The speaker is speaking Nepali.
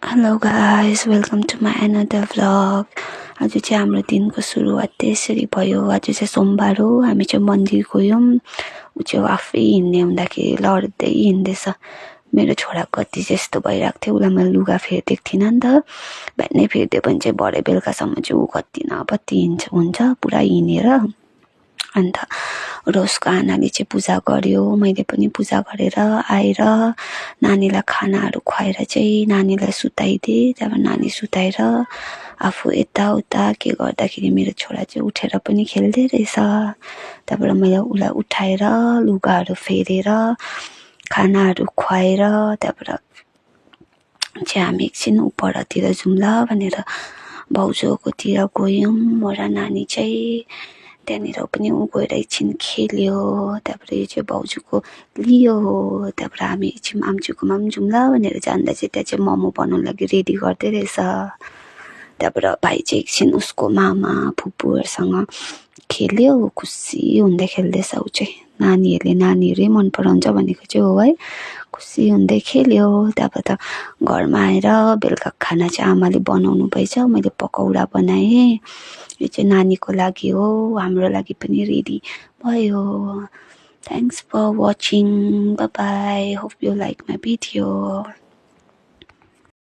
Hello guys, welcome to my another vlog. आज चाहिँ हाम्रो दिनको सुरुवात त्यसरी भयो। आज चाहिँ सोमबार हो। हामी चाहिँ मन्दिर गयौँ। उ चाहिँ आफै हिँड्ने हुँदाखेरि लड्दै हिँड्दैछ। मेरो छोरा कति जस्तो भइरहेको थियो। उसलाई मैले लुगा फेरिदिएको थिइनँ नि त। बिहानै फेरिदियो भने चाहिँ भरे बेलुकासम्म चाहिँ ऊ कति न कति हुन्छ पुरा हिँडेर। अन्त रोजको आनाले चाहिँ पूजा गर्यो। मैले पनि पूजा गरेर आएर नानीलाई खानाहरू खुवाएर चाहिँ नानीलाई सुताइदिएँ। त्यहाँबाट नानी सुताएर आफू यताउता के गर्दाखेरि मेरो छोरा चाहिँ उठेर पनि खेल्दै रहेछ। त्यहाँबाट मैले उसलाई उठाएर लुगाहरू फेरेर खानाहरू खुवाएर त्यहाँबाट चाहिँ हामी एकछिन उपरतिर जाउँ ल भनेर भाउजूकोतिर गयौँ। म र नानी चाहिँ त्यहाँनिर पनि ऊ गएर एकछिन खेल्यो। त्यहाँबाट यो चाहिँ भाउजूको लियो। त्यहाँबाट हामी एकछिन आम्चीकोमा पनि जाउँ ल भनेर जाँदा चाहिँ त्यहाँ चाहिँ मोमो बनाउनु लागि रेडी गर्दै रहेछ। त्यहाँबाट भाइ चाहिँ एकछिन उसको मामा फुपूहरूसँग खेल्यो। खुसी हुँदै खेल्दैछ ऊ चाहिँ। नानीहरूले मन पराउँछ भनेको चाहिँ हो है। खुसी हुँदै खेल्यो। त्यहाँबाट घरमा आएर बेलुका खाना चाहिँ आमाले बनाउनु भएछ। मैले पकौडा बनाएँ। यो चाहिँ नानीको लागि हो। हाम्रो लागि पनि रेडी भयो। Thanks for watching. Bye bye. Hope you like my video.